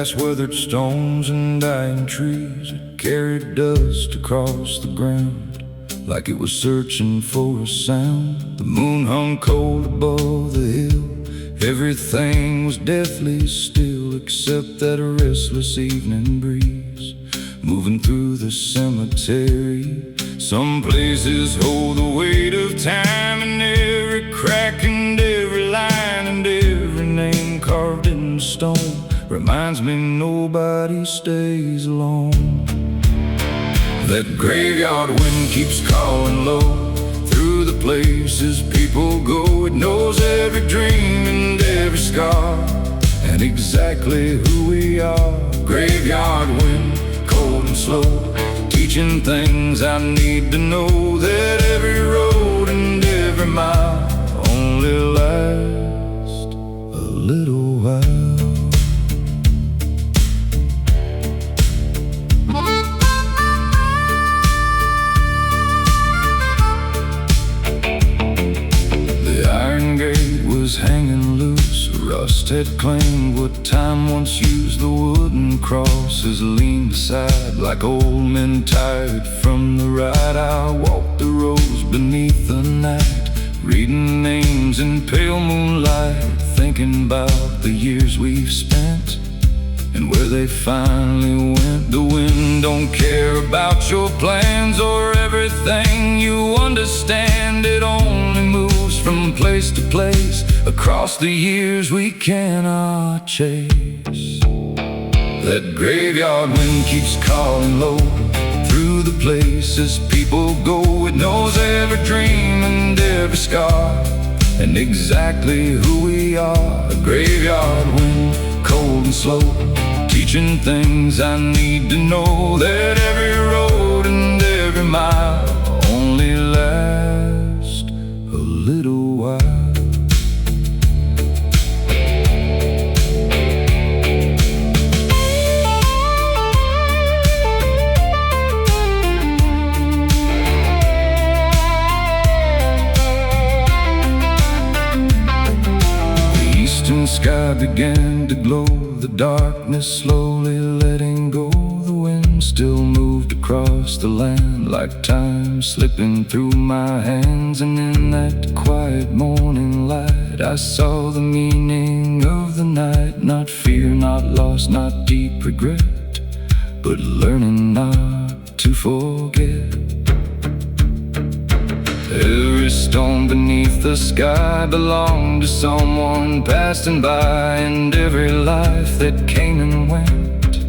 past weathered stones and dying trees. It carried dust across the ground like it was searching for a sound. The moon hung cold above the hill. Everything was deathly still except that restless evening breeze moving through the cemetery. Some places hold the weight of time, and every crack and every line and every name carved in stone reminds me nobody stays alone. That graveyard wind keeps calling low through the places people go. It knows every dream and every scar and exactly who we are. Graveyard wind, cold and slow, teaching things I need to know. That every road and every mile only last a little while. Hanging loose, rust had claimed what time once used. The wooden crosses leaned aside like old men tired from the ride. I walked the roads beneath the night, reading names in pale moonlight, thinking about the years we've spent and where they finally went. The wind don't care about your plans or everything you understand. It only moves from place to place across the years we cannot chase. That graveyard wind keeps calling low through the places people go. It knows every dream and every scar and exactly who we are. A graveyard wind, cold and slow, teaching things I need to know. That every road and every mile only last a little while. The sky began to glow, the darkness slowly letting go. The wind still moved across the land like time slipping through my hands. And in that quiet morning light I saw the meaning of the night. Not fear, not loss, not deep regret, but learning not to forget. Every stone beneath the sky belonged to someone passing by, and every life that came and went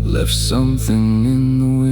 left something in the wind.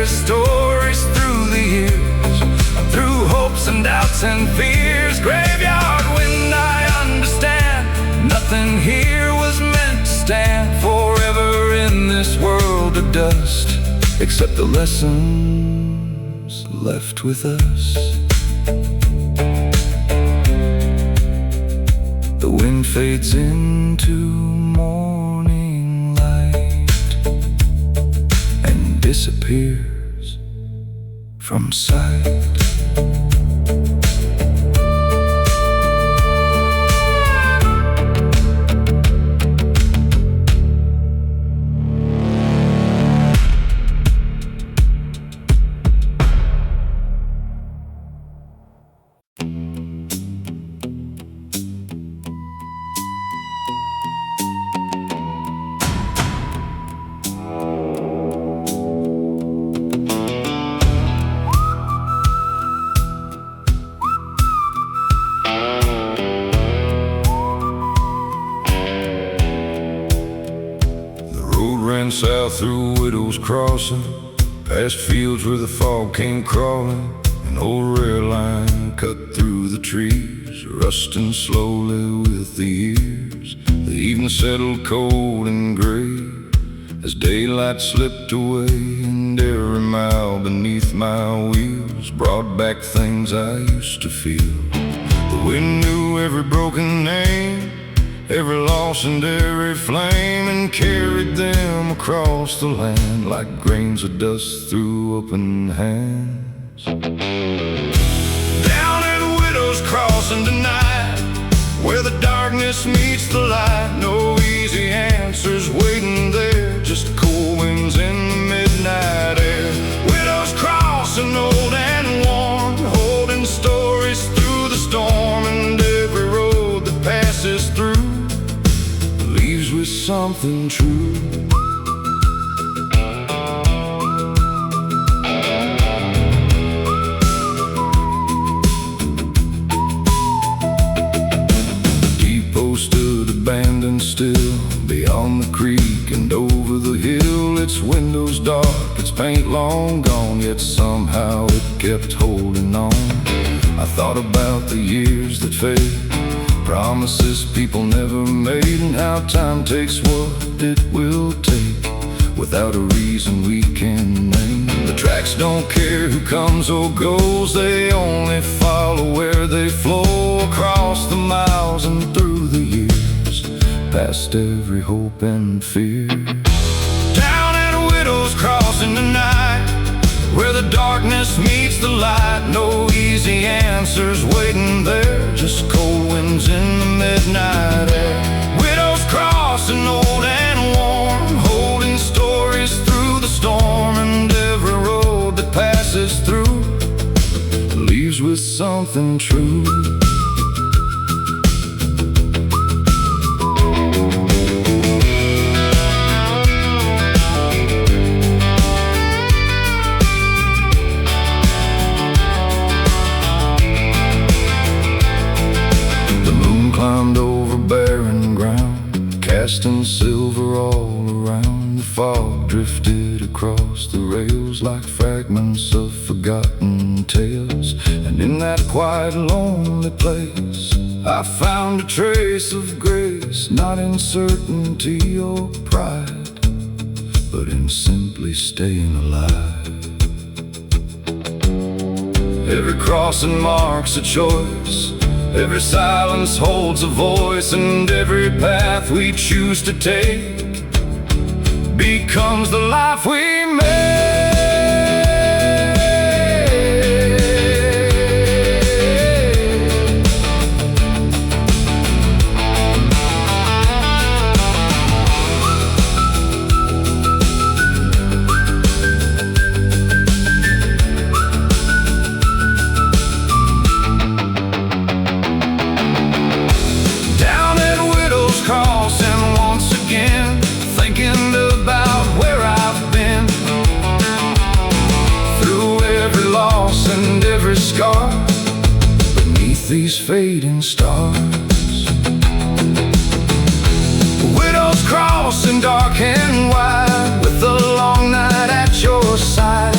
Stories through the years, through hopes and doubts and fears. Graveyard wind, I understand, nothing here was meant to stand forever in this world of dust, except the lessons left with us. The wind fades into morning light and disappears from sight. crossing, past fields where the fog came crawling. An old rail line cut through the trees, rusting slowly with the years. The evening settled cold and gray as daylight slipped away, and every mile beneath my wheels brought back things I used to feel. The wind knew every broken name, every loss and every flame, and carried them across the land like grains of dust through open hands. Down at Widow's Crossing tonight, where the darkness meets the light, no easy answers waiting there, just cool winds in the midnight air. Widow's Crossing, old and worn, holding stories through the storm, and every road that passes through leaves with something true. Stood abandoned still beyond the creek and over the hill. Its windows dark, its paint long gone, yet somehow it kept holding on. I thought about the years that fade, promises people never made, and how time takes what it will take without a reason we can name. The tracks don't care who comes or goes, they only follow where they flow, across the miles and through the years, past every hope and fear. Down at Widow's Crossing tonight, where the darkness meets the light, no easy answers waiting there, just cold winds in the midnight air. Widow's Crossing, old and worn, holding stories through the storm, and every road that passes through leaves with something true. Climbed over barren ground, casting silver all around. The fog drifted across the rails like fragments of forgotten tales, and in that quiet, lonely place I found a trace of grace, not in certainty or pride, but in simply staying alive. Every crossing marks a choice, every silence holds a voice, and every path we choose to take becomes the life we make. And every scar beneath these fading stars. Widow's Crossing, dark and wide, with the long night at your side,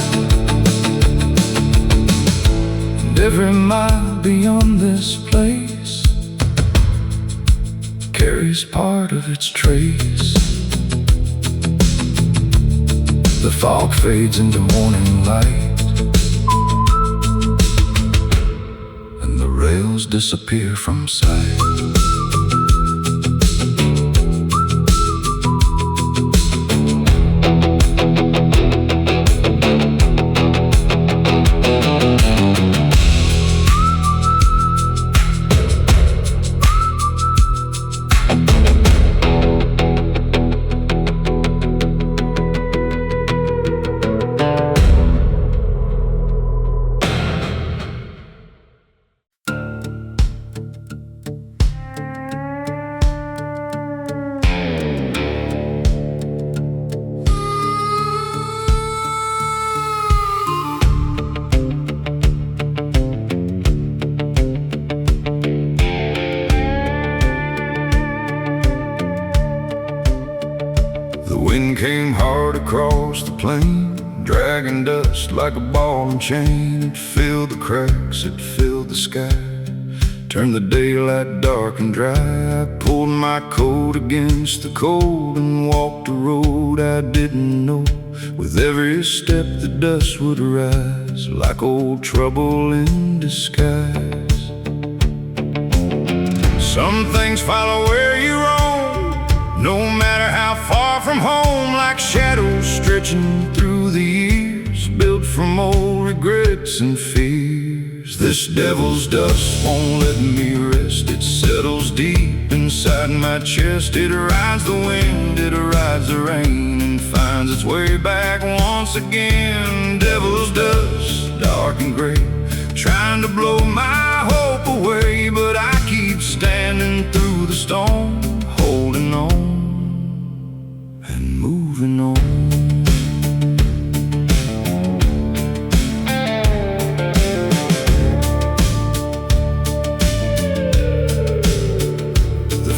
and every mile beyond this place carries part of its trace. The fog fades into morning light, rails disappear from sight. dragon dust like a ball and chain. It filled the cracks, it filled the sky, turned the daylight dark and dry. I pulled my coat against the cold and walked a road I didn't know. With every step the dust would rise, like old trouble in disguise. Some things follow where you roam, no matter how far from home, like shadows stretching through the years, built from old regrets and fears. This devil's dust won't let me rest. It settles deep inside my chest. It rides the wind, it rides the rain, and finds its way back once again. Devil's dust, dark and gray, trying to blow my hope away, but I keep standing through the storm, holding on and moving on.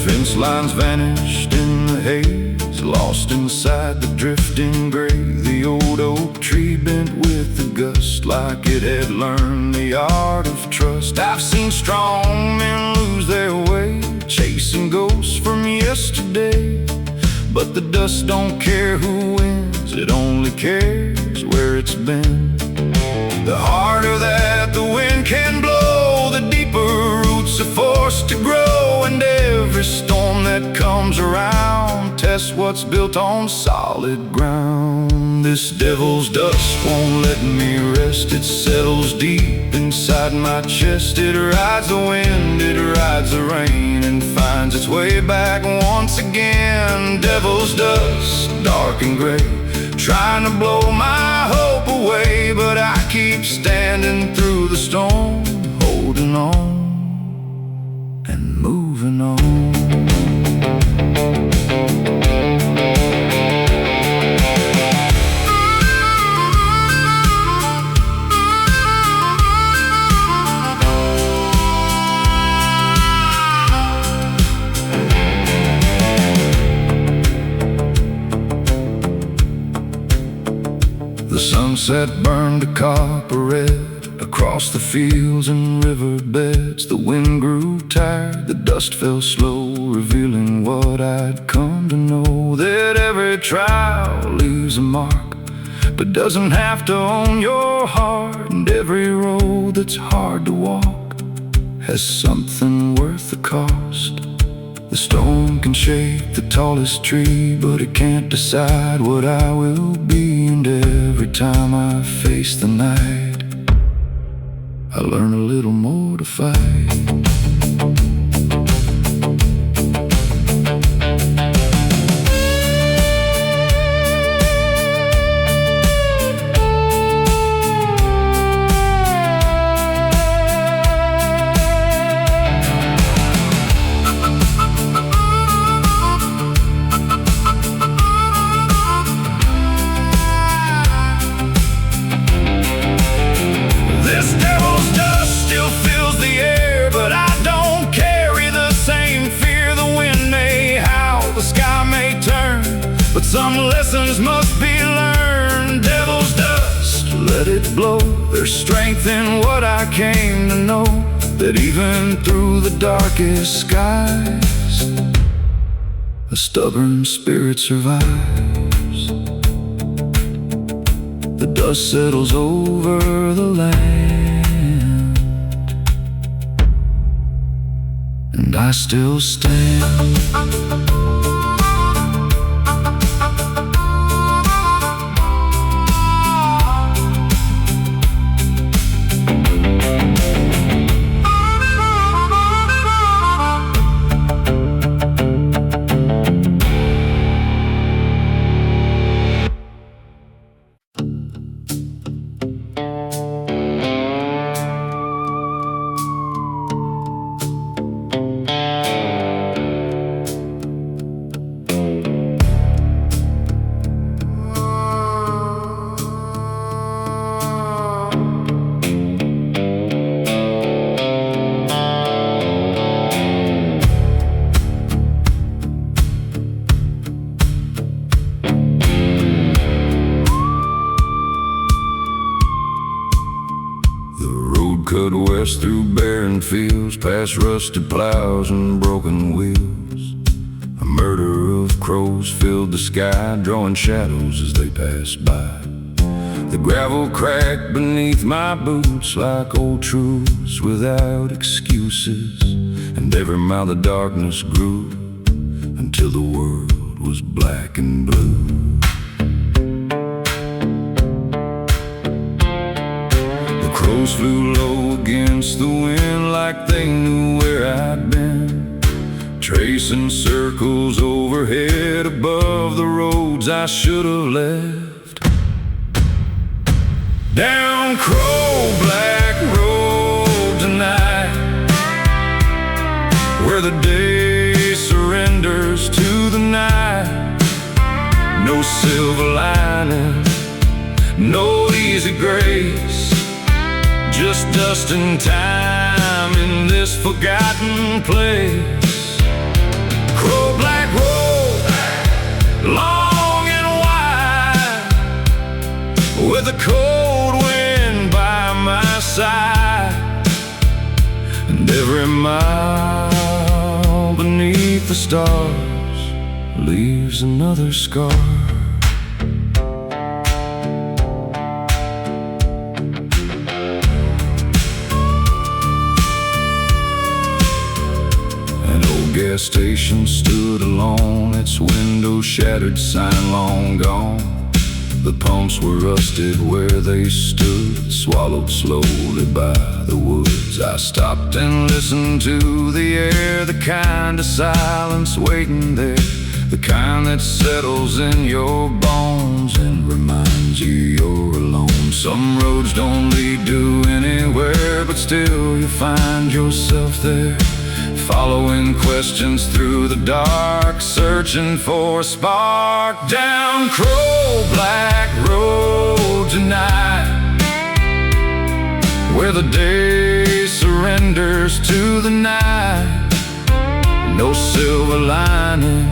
Fence lines vanished in the haze, lost inside the drifting gray. The old oak tree bent with the gust, like it had learned the art of trust. I've seen strong men lose their way, chasing ghosts from yesterday. But the dust don't care who wins, it only cares where it's been. The harder that the wind can blow, the deeper roots are forced to grow. And every storm that comes around tests what's built on solid ground. This devil's dust won't let me rest. It settles deep inside my chest. It rides the wind, it rides the rain, and finds its way back once again. Devil's dust, dark and gray, trying to blow my hope away, but I keep standing through the storm, holding on and moving on. The sunset burned a copper red across the fields and riverbeds. The wind grew tired, the dust fell slow, revealing what I'd come to know. That every trial leaves a mark, but doesn't have to own your heart. And every road that's hard to walk has something worth the cost. The storm can shake the tallest tree, but it can't decide what I will be. And every time I face the night, I learn a little more to fight. But some lessons must be learned. Devil's dust, let it blow. There's strength in what I came to know, that even through the darkest skies, a stubborn spirit survives. The dust settles over the land, and I still stand. cut west through barren fields, past rusted plows and broken wheels. A murder of crows filled the sky, drawing shadows as they passed by. The gravel cracked beneath my boots like old truths without excuses, and every mile the darkness grew until the world was black and blue. The crows flew low against the wind like they knew where I'd been, tracing circles overhead above the roads I should have left. Down Crow-Black Road tonight, where the day surrenders to the night. No silver lining, no easy grace, just dust and time in this forgotten place. Crow-Black Road, long and wide, with a cold wind by my side, and every mile beneath the stars leaves another scar. Gas station stood alone, its window shattered, sign long gone. The pumps were rusted where they stood, swallowed slowly by the woods. I stopped and listened to the air, the kind of silence waiting there, the kind that settles in your bones and reminds you you're alone. Some roads don't lead to anywhere, but still you find yourself there, following questions through the dark, searching for a spark. Down Crow-Black Road tonight, where the day surrenders to the night. No silver lining,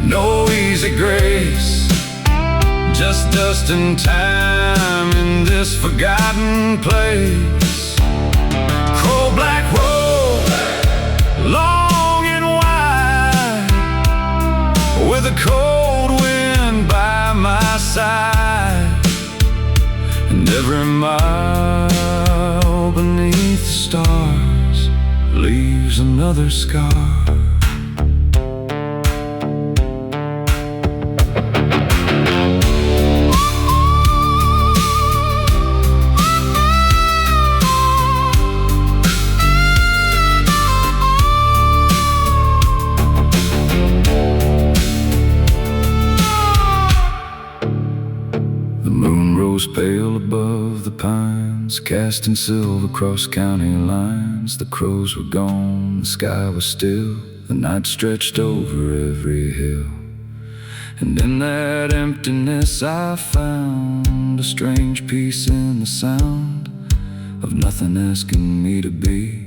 no easy grace, just dust and time in this forgotten place. Crow-Black Road, long and wide, with a cold wind by my side, and every mile beneath the stars leaves another scar. Pale above the pines, casting silver across county lines. The crows were gone, the sky was still, the night stretched over every hill. And in that emptiness I found a strange peace in the sound of nothing asking me to be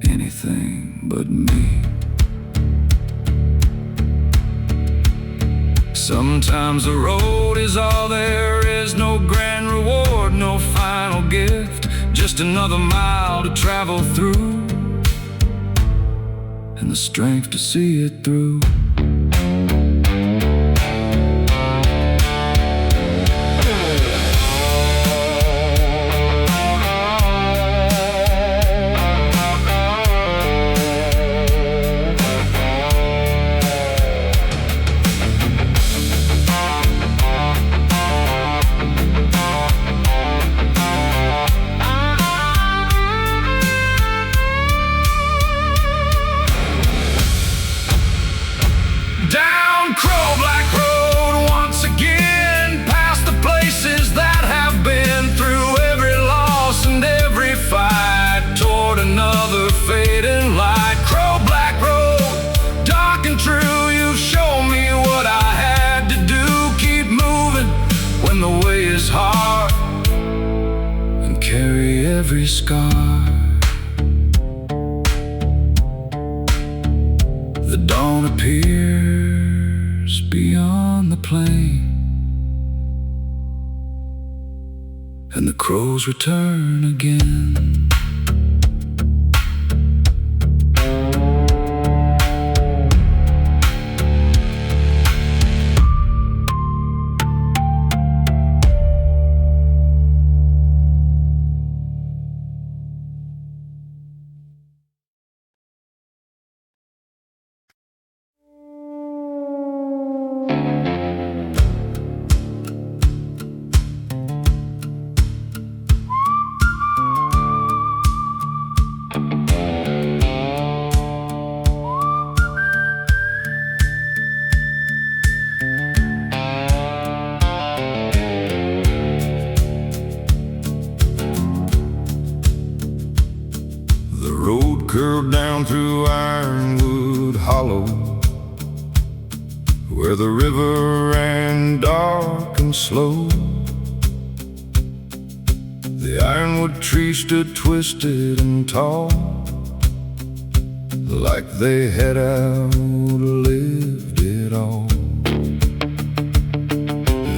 anything but me. Sometimes the road is all there is, no grand reward, no final gift, just another mile to travel through, and the strength to see it through. Down Crow-Black Road once again, past the places that have been through every loss and every fight, toward another fading light. Crow-Black Road, dark and true, you've shown me what I had to do. Keep moving when the way is hard, and carry every scar. The dawn appears beyond the plain, and the crows return again. Curled down through Ironwood Hollow, where the river ran dark and slow. The ironwood trees stood twisted and tall, like they had outlived it all.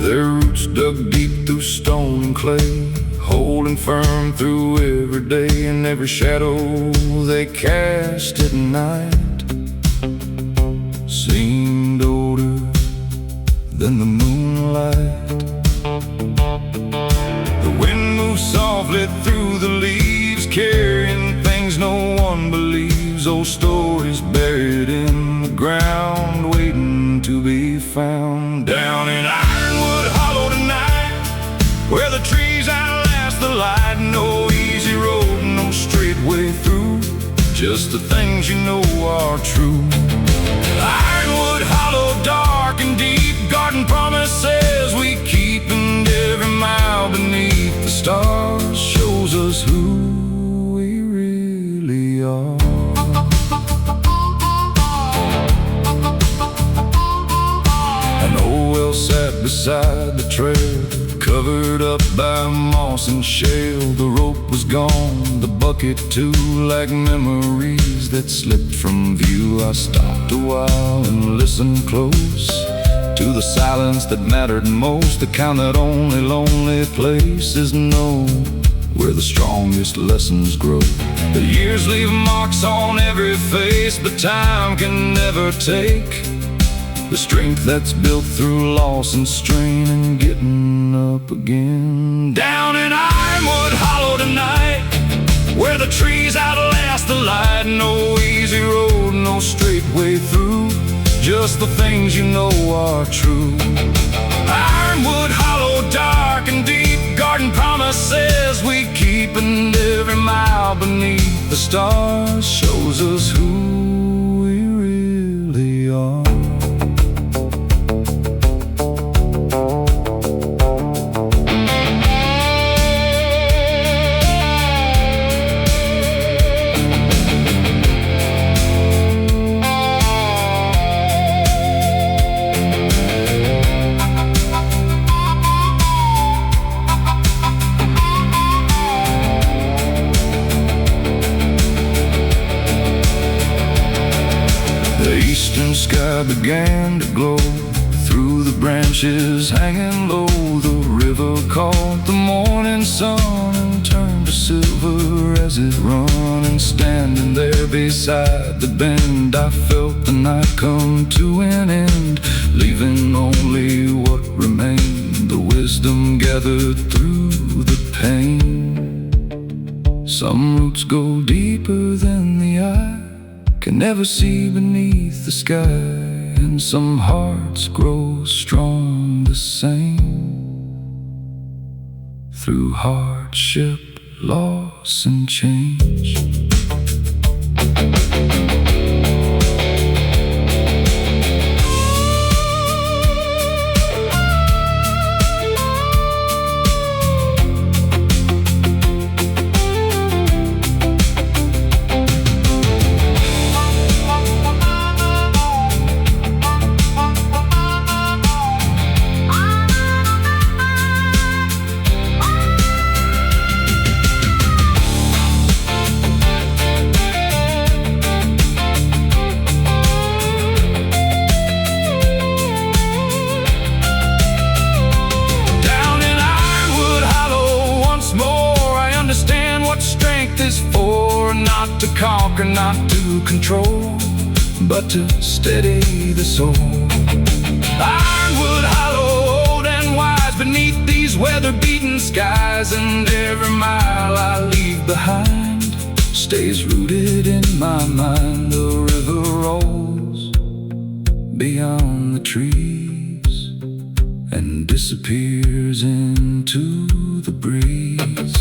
Their roots dug deep through stone and clay, holding firm through every day, and every shadow they cast at night seemed older than the moonlight. The wind moved softly through the leaves, carrying things no one believes, old stories buried in the ground, waiting to be found. Down in Ironwood Hollow tonight, where the trees outlast the light, no easy road, no straight way through, just the things you know are true. Ironwood Hollow, dark and deep, garden promises we keep, and every mile beneath the stars shows us who we really are. An old well sat beside the trail, covered up by moss and shale. The rope was gone, the bucket too, like memories that slipped from view. I stopped a while and listened close to the silence that mattered most, the kind that only lonely places know, where the strongest lessons grow. The years leave marks on every face, but time can never take the strength that's built through loss and strain and getting up again. Down in Ironwood Hollow tonight, where the trees outlast the light, no easy road, no straight way through, just the things you know are true. Ironwood Hollow, dark and deep, garden promises we keep, and every mile beneath the stars shows us who we really are. The eastern sky began to glow through the branches hanging low. The river caught the morning sun and turned to silver as it run. And standing there beside the bend, I felt the night come to an end, leaving only what remained, the wisdom gathered through the pain. Some roots go deeper than the eye can never see beneath the sky, and some hearts grow strong the same through hardship, loss, and change. not to control, but to steady the soul. Ironwood hollow, old and wise, beneath these weather-beaten skies, and every mile I leave behind stays rooted in my mind. The river rolls beyond the trees and disappears into the breeze.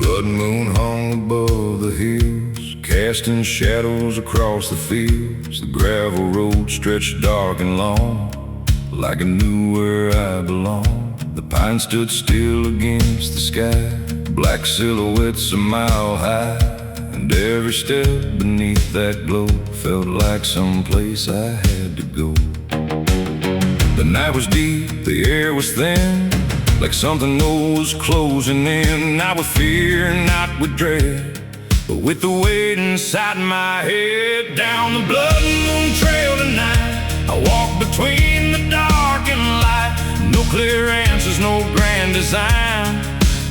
Blood moon hung above the hills, casting shadows across the fields. The gravel road stretched dark and long, like I knew where I belonged. The pine stood still against the sky, black silhouettes a mile high, and every step beneath that glow felt like some place I had to go. The night was deep, the air was thin, like something was closing in. Not with fear, not with dread, but with the weight inside my head. Down the blood moon trail tonight, I walk between the dark and light. No clear answers, no grand design,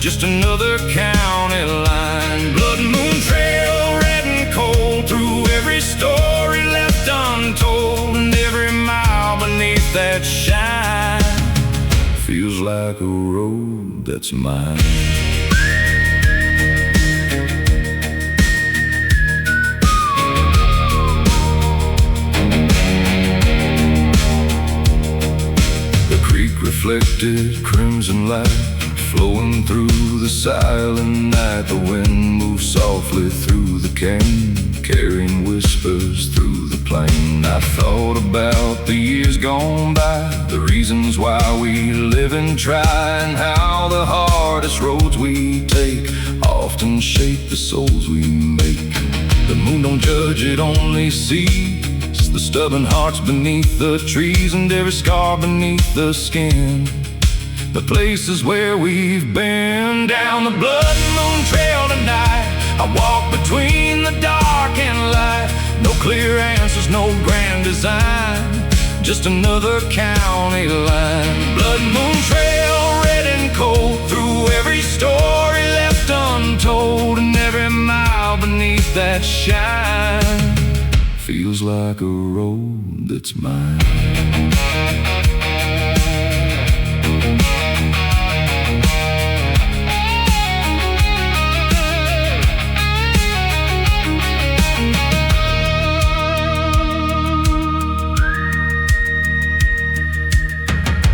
just another county line. Blood moon trail, red and cold, through every story left untold, and every mile beneath that shine feels like a road that's mine. The creek reflected crimson light, flowing through the silent night. The wind moved softly through the cane, carrying whispers through the plain. I thought about the years gone by, the reasons why we live and try, and how the hardest roads we take often shape the souls we make. The moon don't judge, it only sees the stubborn hearts beneath the trees, and every scar beneath the skin, the places where we've been. Down the blood moon trail tonight, I walk between the dark and light. No clear answers, no grand design, just another county line. Blood moon trail, red and cold, through every story left untold, and every mile beneath that shine feels like a road that's mine.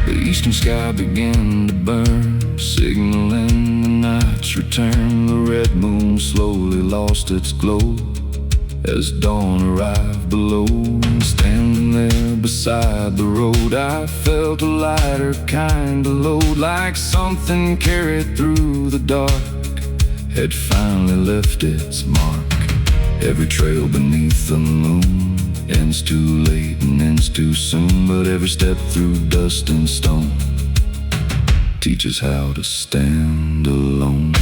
The eastern sky began to burn, signaling the night's return. The red moon slowly lost its glow as dawn arrived below. Standing there beside the road, I felt a lighter kind of load, like something carried through the dark had finally left its mark. Every trail beneath the moon ends too late and ends too soon, but every step through dust and stone teaches how to stand alone.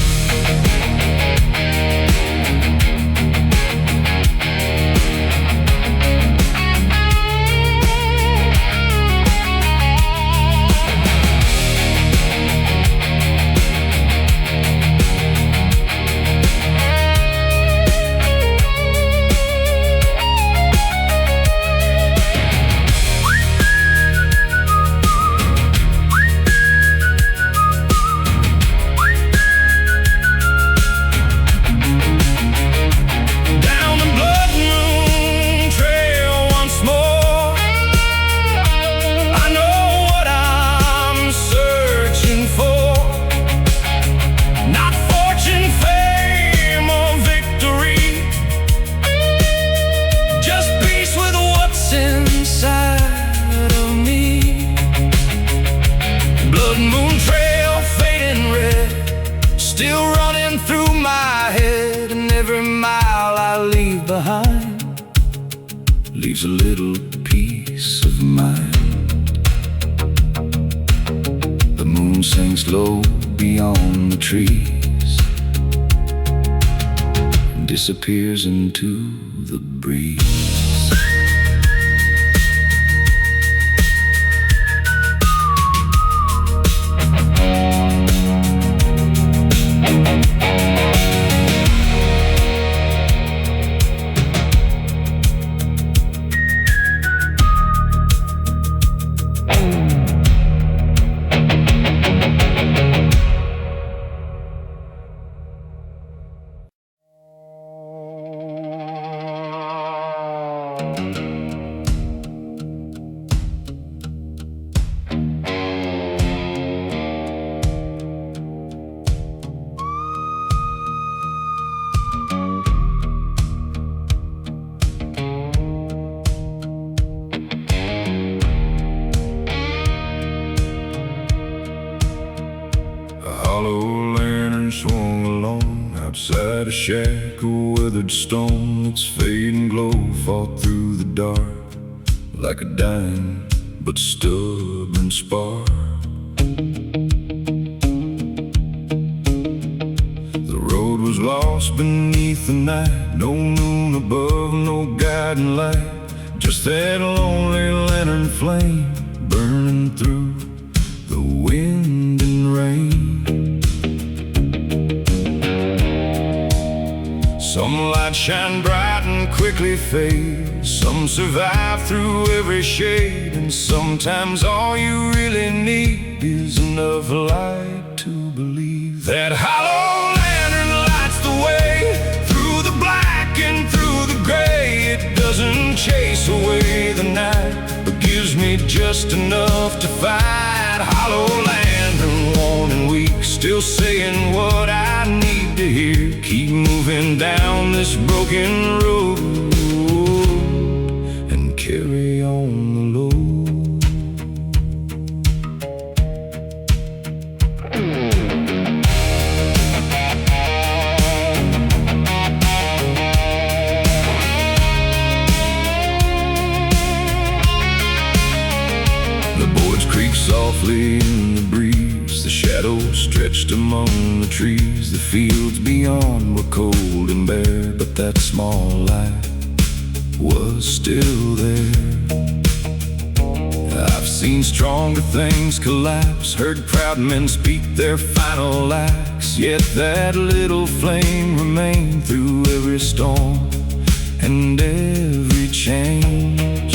every mile I leave behind leaves a little peace of mind. The moon sinks low beyond the trees and disappears into the breeze. Hollow lantern swung along outside a shack of weathered stone. Its fading glow fought through the dark like a dying but stubborn spark. The road was lost beneath the night, no moon above, no guiding light, just that lonely lantern flame burning through the wind and rain. Some lights shine bright and quickly fade, some survive through every shade, and sometimes all you really need is enough light to believe that hollow lantern lights the way through the black and through the gray. It doesn't chase away the night, but gives me just enough to fight. Hollow lantern, worn and weak, still saying what I need to hear. Keep moving down this broken road and carry on the load. The boards creak softly in the breeze, the shadows stretched among the trees. The fields beyond were cold and bare, but that small light was still there. I've seen stronger things collapse, heard proud men speak their final acts, yet that little flame remained through every storm and every change.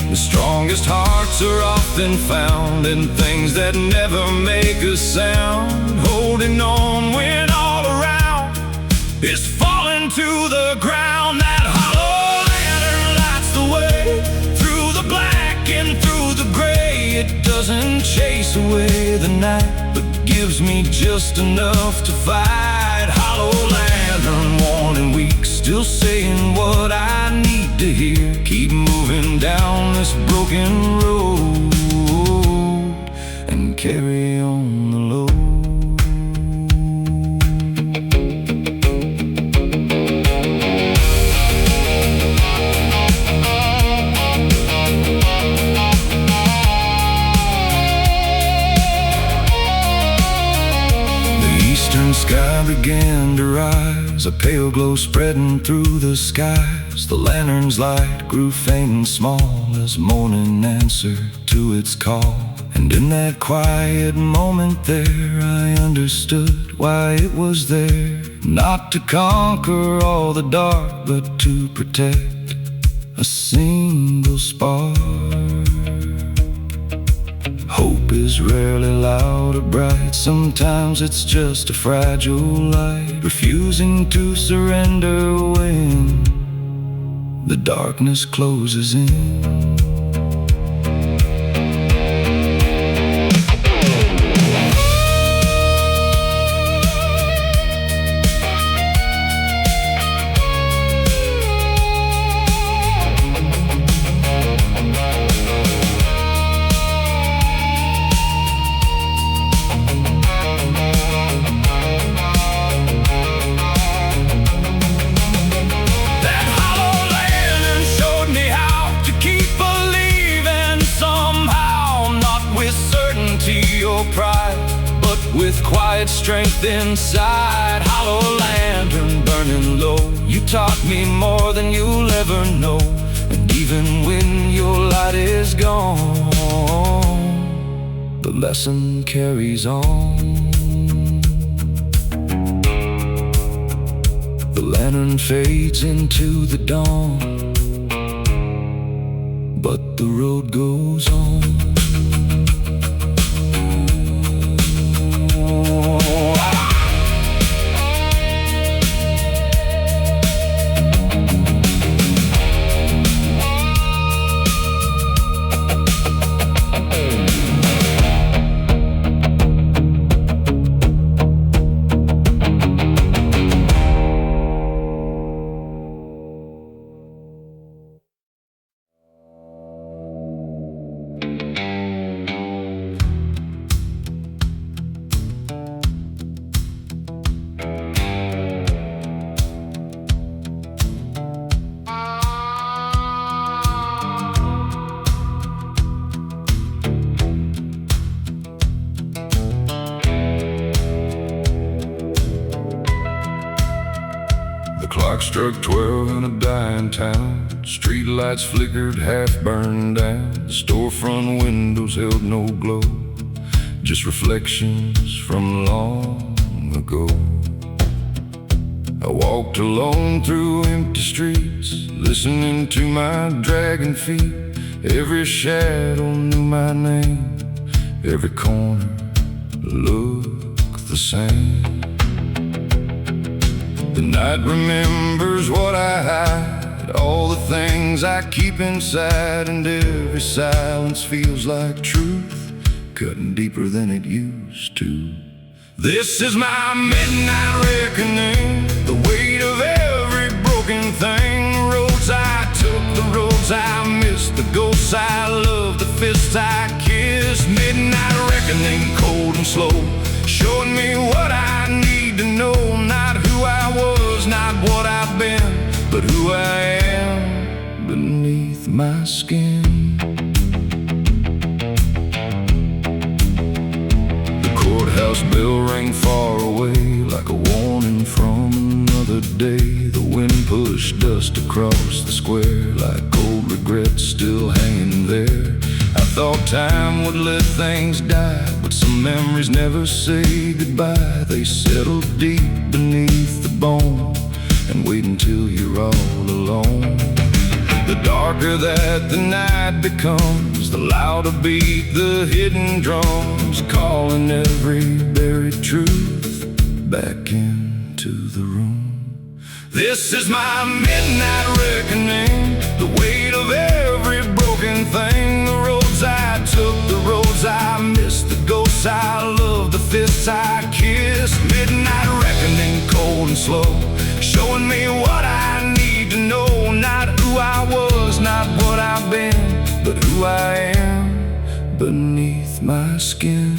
The strongest hearts are often found in things that never make a sound, holding on when all around is falling to the ground. That hollow lantern lights the way through the black and through the gray. It doesn't chase away the night, but gives me just enough to fight. Hollow lantern, worn and weak, still saying what I need to hear. Keep moving down this broken road and carry on the load. The eastern sky began to rise, a pale glow spreading through the skies. The lantern's light grew faint and small as morning answered to its call. And in that quiet moment there, I understood why it was there. Not to conquer all the dark, but to protect a single spark. Hope is rarely loud or bright, sometimes it's just a fragile light, refusing to surrender when the darkness closes in. its strength inside. Hollow lantern burning low, you taught me more than you'll ever know. And even when your light is gone, the lesson carries on. The lantern fades into the dawn, but the road goes on. Clock struck 12 in a dying town. Street lights flickered, half burned down. The storefront windows held no glow, just reflections from long ago. I walked alone through empty streets, listening to my dragging feet. Every shadow knew my name, every corner looked the same. The night remembers what I hide, all the things I keep inside, and every silence feels like truth, cutting deeper than it used to. This is my midnight reckoning, the weight of every broken thing. The roads I took, the roads I missed, the ghosts I loved, the fists I kissed. Midnight reckoning, cold and slow, showing me what I need to know. Not who I was, not what I've been, but who I am beneath my skin. The courthouse bell rang far away, like a warning from another day. The wind pushed dust across the square, like old regrets still hanging there. I thought time would let things die, but some memories never say goodbye. They settle deep beneath the bone and wait until you're all alone. The darker that the night becomes, the louder beat the hidden drums, calling every buried truth back into the room. This is my midnight reckoning, the weight of every broken thing. The roads I took, the roads I missed, the ghosts I loved, the fists I kissed. Midnight reckoning, cold and slow, showing me what I need to know. Not who I was, not what I've been, but who I am beneath my skin.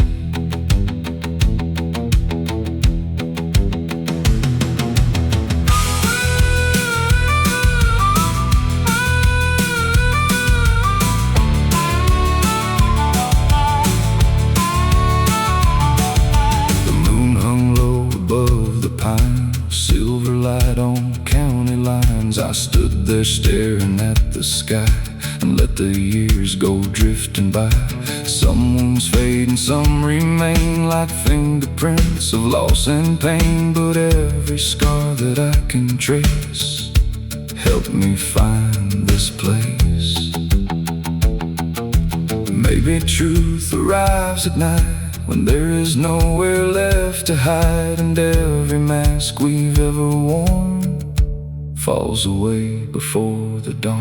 Silver light on county lines. I stood there staring at the sky and let the years go drifting by. Some wounds fade and some remain, like fingerprints of loss and pain. But every scar that I can trace helped me find this place. Maybe truth arrives at night, when there is nowhere left to hide, and every mask we've ever worn falls away before the dawn.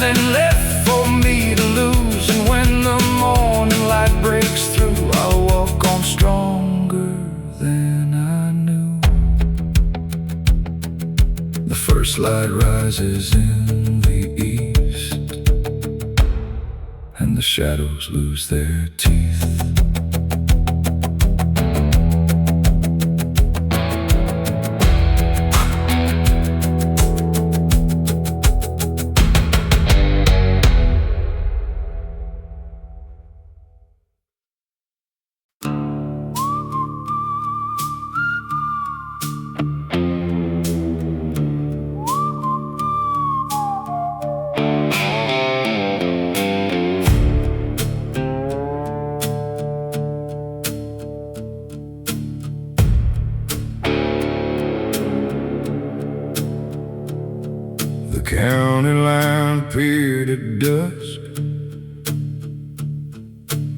nothing left for me to lose. And when the morning light breaks through, I'll walk on stronger than I knew. The first light rises in the east, and the shadows lose their teeth. The county line appeared at dusk.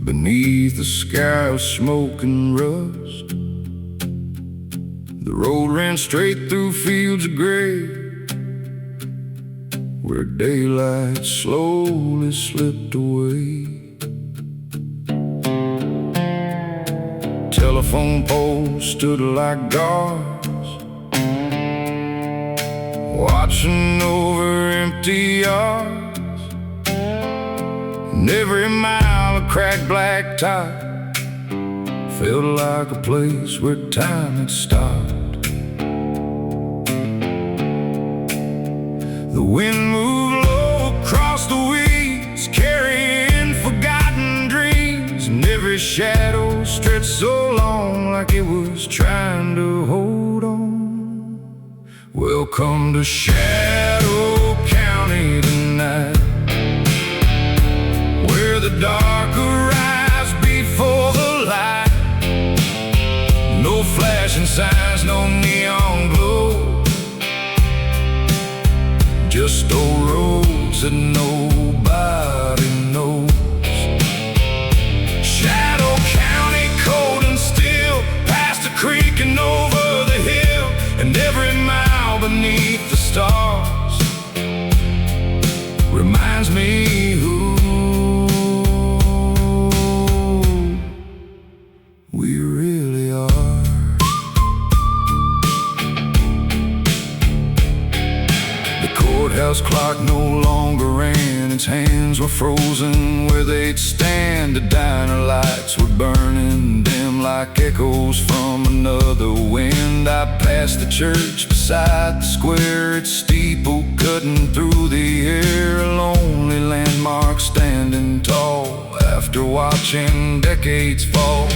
Beneath the sky of smoke and rust, the road ran straight through fields of gray, where daylight slowly slipped away. Telephone poles stood like guards, watching over empty yards. And every mile of cracked black tile felt like a place where time had stopped. The wind moved low across the weeds, carrying forgotten dreams. And every shadow stretched so long, like it was trying to hold on. Welcome to Shadow County tonight, where the dark arrives before the light. No flashing signs, no neon glow, just old roads that nobody knows. Shadow County, cold and still, past the creek and over the hill. And every mile beneath the stars reminds me who we really are. The courthouse clock no longer ran, its hands were frozen where they'd stand. The diner lights were burning dim like echoes from another wind. I passed the church beside the square, its steeple cutting through the air. A lonely landmark standing tall after watching decades fall.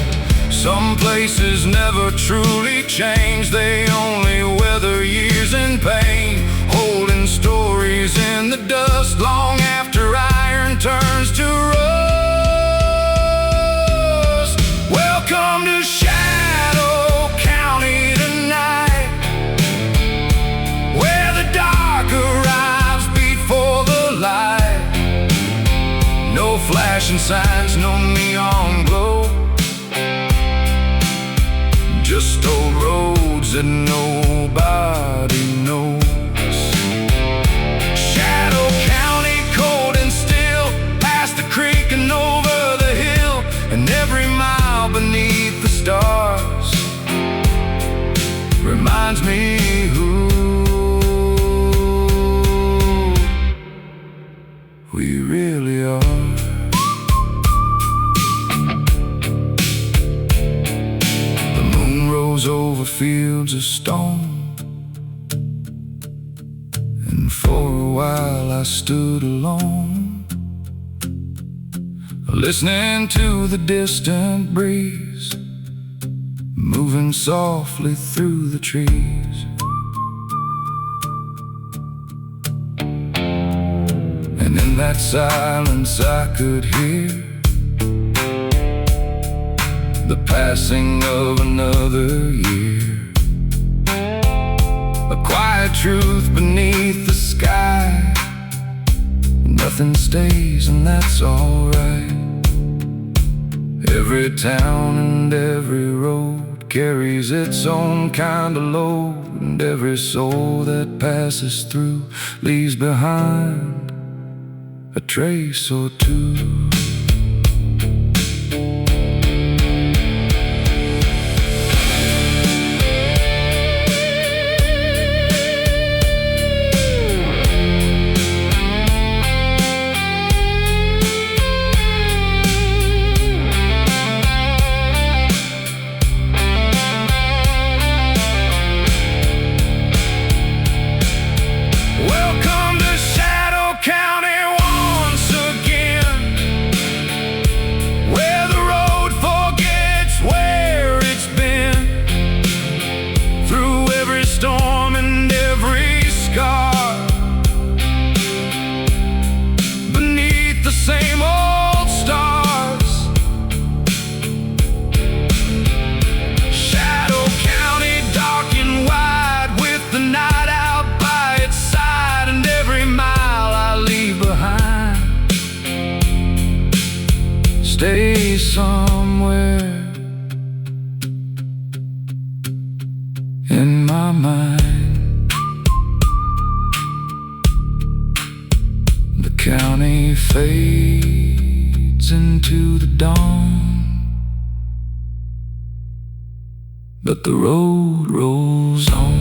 Some places never truly change, they only weather years in pain, holding stories in the dust long after iron turns to rust. Welcome to Shadow County tonight, where the dark arrives before the light. No flashing signs, no neon glow, just old roads that nobody knows. Shadow County, cold and still, past the creek and over the hill. And every mile beneath the stars reminds me who we really are. Over fields of stone, and for a while I stood alone, listening to the distant breeze moving softly through the trees. And in that silence I could hear the passing of another year, a quiet truth beneath the sky. Nothing stays, and that's alright. Every town and every road carries its own kind of load, and every soul that passes through leaves behind a trace or two. Stay somewhere in my mind. The county fades into the dawn, but the road rolls on.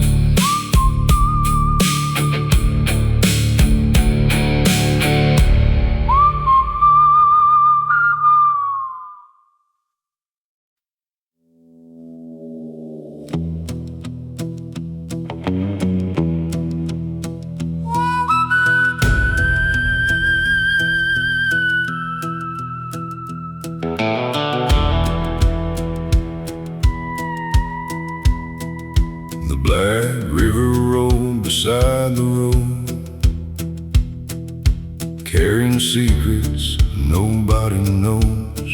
The Black River road beside the road, carrying secrets nobody knows.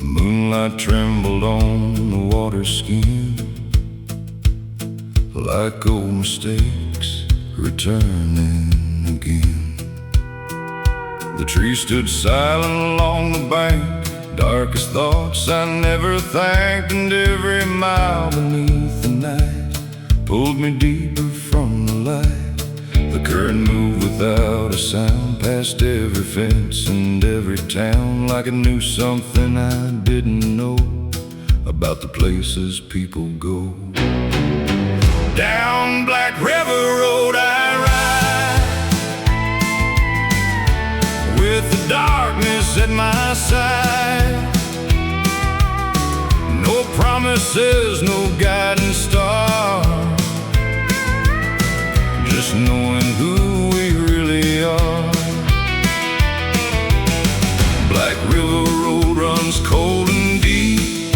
Moonlight trembled on the water skin, like old mistakes returning again. The trees stood silent along the bank, darkest thoughts I never thanked, and every mile beneath the night pulled me deeper from the light. The current moved without a sound, past every fence and every town, like it knew something I didn't know about the places people go. Down Black River Road I ride, with the darkness at my side. No promises, no guiding star, just knowing who we really are. Black River Road runs cold and deep,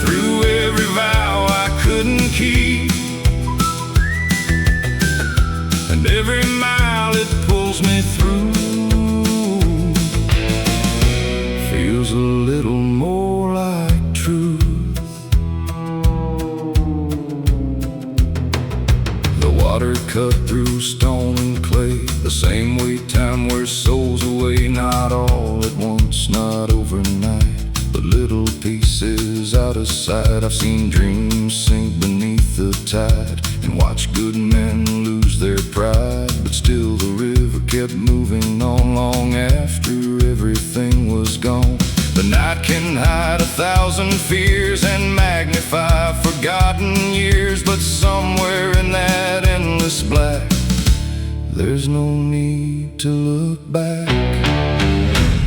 through every vow I couldn't keep, and every mile it pulls me through feels a little more like truth. The water cut through stone and clay, the same way time wears souls away. Not all at once, not overnight, but little pieces out of sight. I've seen dreams sink beneath the tide, and watched good men lose their pride, but still the river kept moving on long after everything was gone. The night can hide 1,000 fears and magnify forgotten years, but somewhere in that endless black, there's no need to look back.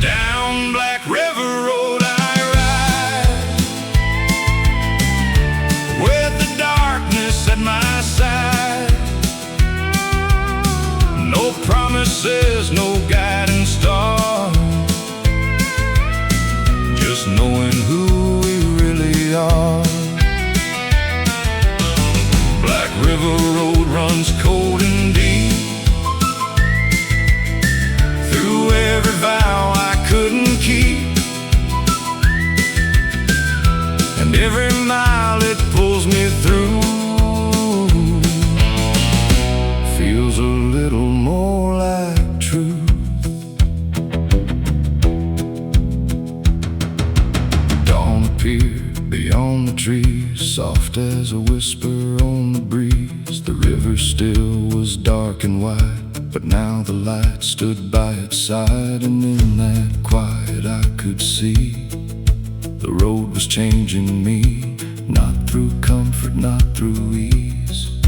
Down Black River Road I ride, with the darkness at my side. No promises, no guiding star, just knowing who we really are. Black River Road runs cold and deep, through every vow I couldn't keep, and every mile it pulls me through feels a little more like truth. Dawn appeared beyond the trees, soft as as a whisper on the breeze. The river still was dark and wide, but now the light stood by its side, and in that quiet I could see the road was changing me, not through comfort, not through ease,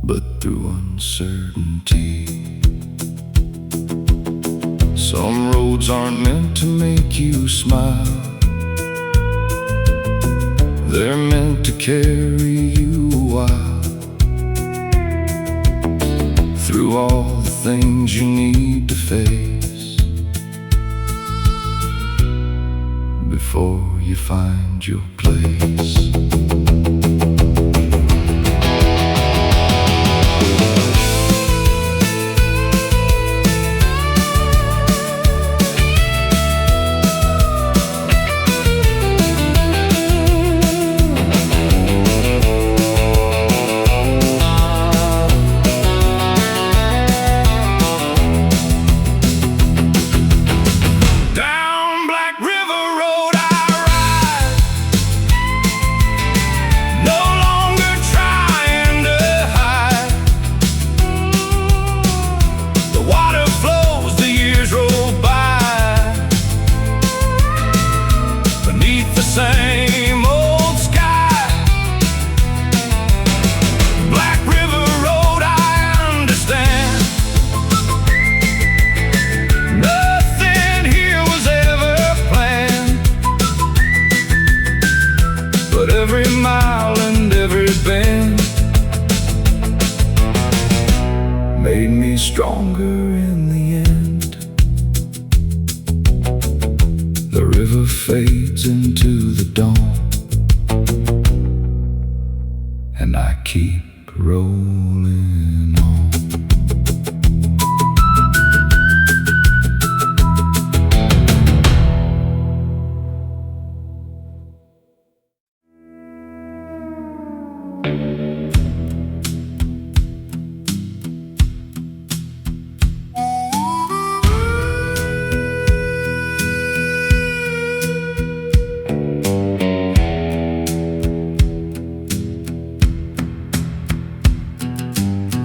but through uncertainty. Some roads aren't meant to make you smile, they're meant to carry you a while through all the things you need to face before you find your place. Same old sky, Black River Road, I understand. Nothing here was ever planned, but every mile and every bend made me stronger in the end. The river fades into the dawn, and I keep rolling on.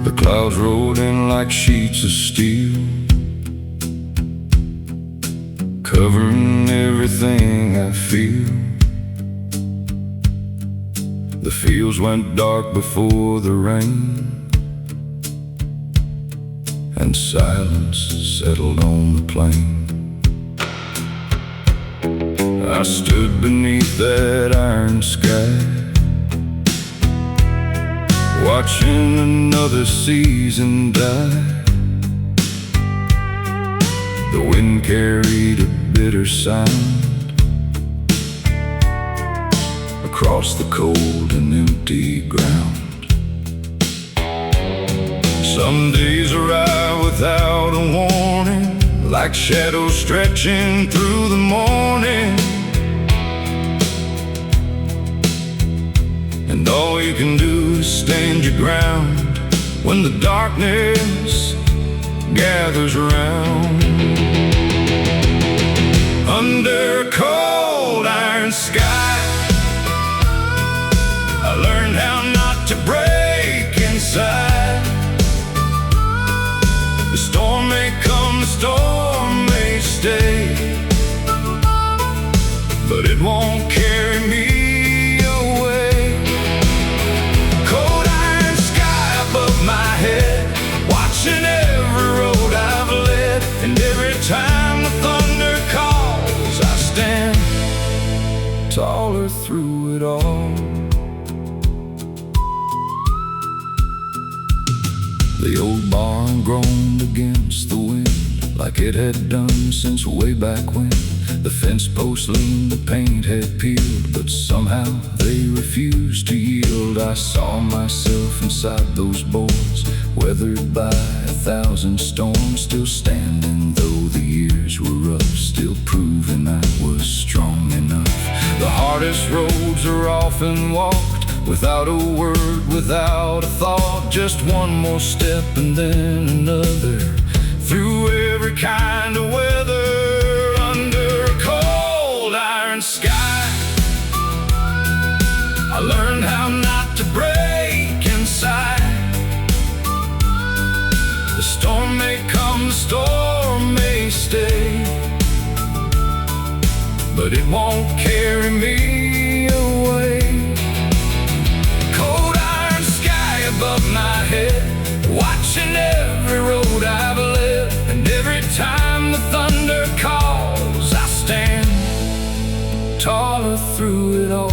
The clouds rolled in like sheets of steel, covering everything I feel. The fields went dark before the rain, and silence settled on the plain. I stood beneath that iron sky, watching another season die. The wind carried a bitter sound across the cold and empty ground. Some days arrive without a warning, like shadows stretching through the morning, and all you can do is stand your ground when the darkness gathers around. Under a cold iron sky, I learned how not to break inside. The storm may come, the storm may stay, but it won't carry me. Watching every road I've led, and every time the thunder calls, I stand taller through it all. The old barn groaned against the wind, like it had done since way back when. The fence posts leaned, the paint had peeled, but somehow they refused to yield. I saw myself inside those boards, weathered by 1,000 storms, still standing though the years were rough, still proving I was strong enough. The hardest roads are often walked without a word, without a thought, just one more step and then another, through every kind of weather. Under a cold iron sky, I learned how not but it won't carry me away. Cold iron sky above my head, watching every road I've led, and every time the thunder calls, I stand taller through it all.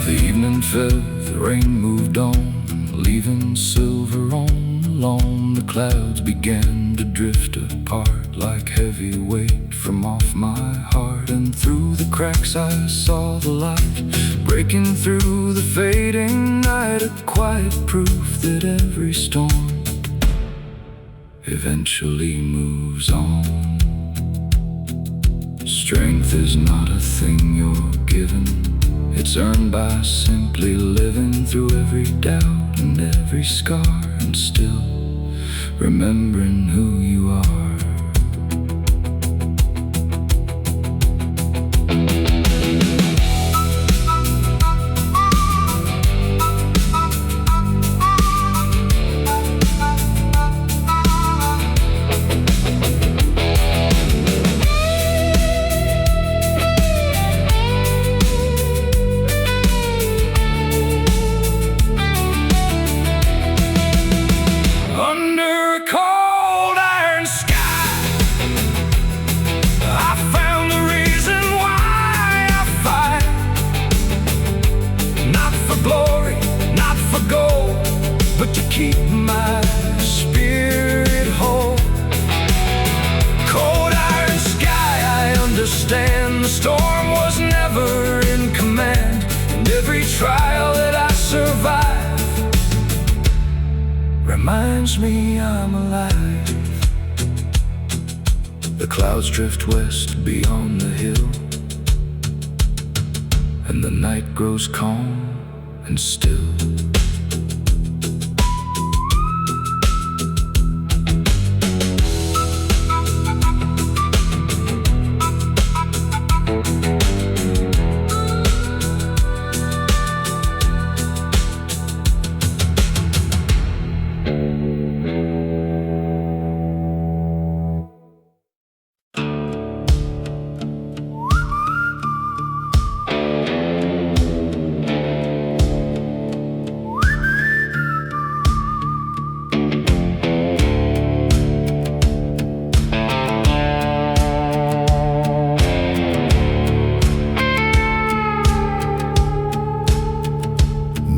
The evening fell, the rain moved on, leaving silver on the lawn. The clouds began to drift apart like heavy weight from off my heart, and through the cracks I saw the light breaking through the fading night, a quiet proof that every storm eventually moves on. Strength is not a thing you're given, it's earned by simply living through every doubt and every scar, and still remembering who you are. But to keep my spirit whole. Cold iron sky, I understand the storm was never in command, and every trial that I survive reminds me I'm alive. The clouds drift west beyond the hill, and the night grows calm and still.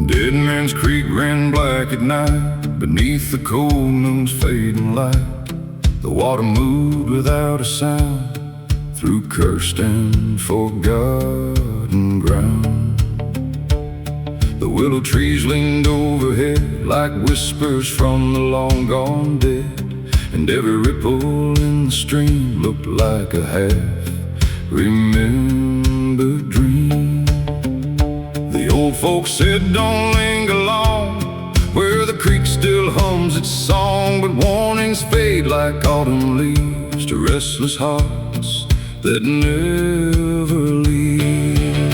Dead Man's Creek ran black at night beneath the cold moon's fading light. The water moved without a sound through cursed and forgotten ground. The willow trees leaned overhead like whispers from the long gone dead, and every ripple in the stream looked like a half-remembered dream. The old folks said don't linger long where the creek still hums its song, but warnings fade like autumn leaves to restless hearts that never leave.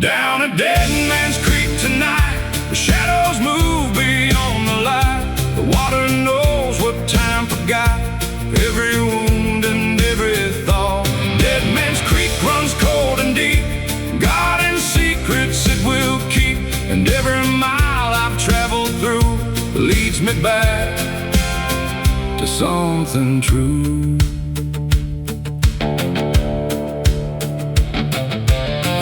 Down a Dead Man's Creek tonight, the shadows move beyond the light. The water knows what time forgot, every wound and every thought. Dead Man's Creek runs cold and deep, God and secrets it will keep, and every mile I've traveled through leads me back to something true.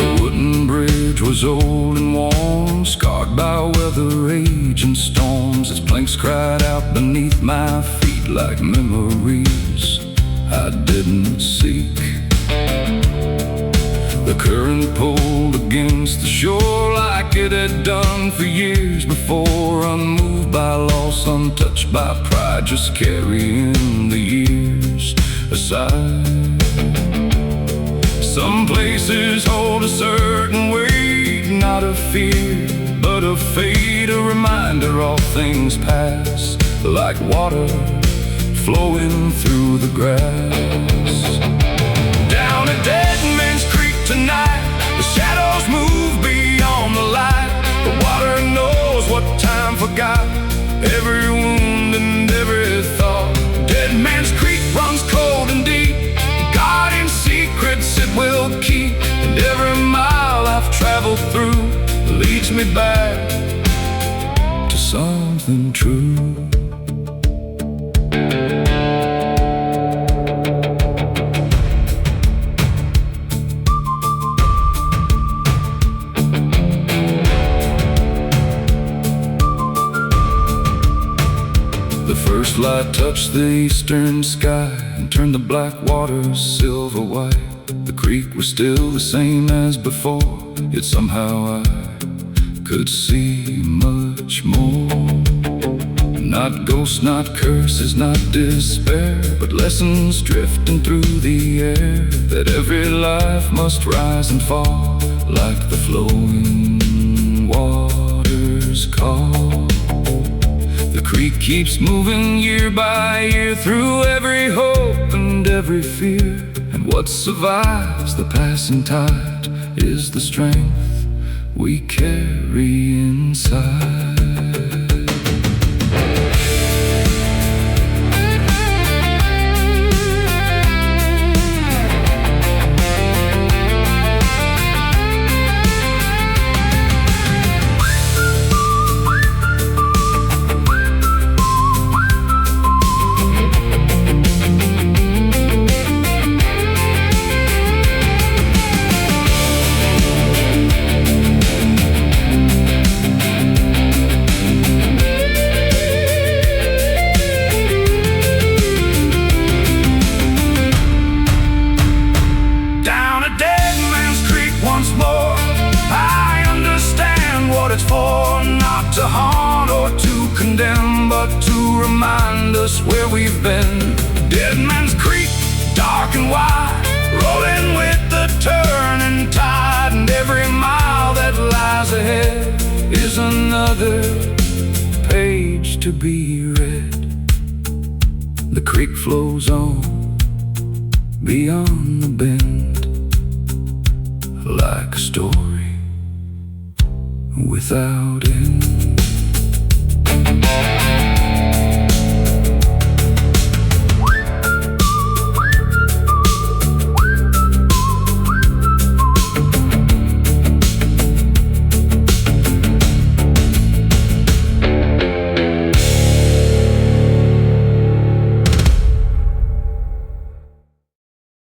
The wooden bridge was old and worn, scarred by weather, age, and storms. Its planks cried out beneath my feet like memories I didn't seek. The current pulled against the shore like it had done for years before, unmoved by loss, untouched by pride, just carrying the years aside. Some places hold a certain weight, not of fear, but of fate, a reminder all things pass, like water flowing through the grass. Down a Dead Man's Creek tonight, the shadows move beyond the light. The water knows what time forgot, every wound and every thought. Dead Man me back to something true. The first light touched the eastern sky and turned the black waters silver white. The creek was still the same as before, yet somehow I could see much more. Not ghosts, not curses, not despair, but lessons drifting through the air, that every life must rise and fall like the flowing waters call. The creek keeps moving year by year through every hope and every fear, and what survives the passing tide is the strength we carry inside. It's for, not to haunt or to condemn, but to remind us where we've been. Dead Man's Creek, dark and wide, rolling with the turning tide, and every mile that lies ahead is another page to be read. The creek flows on beyond the bend, like a story without end.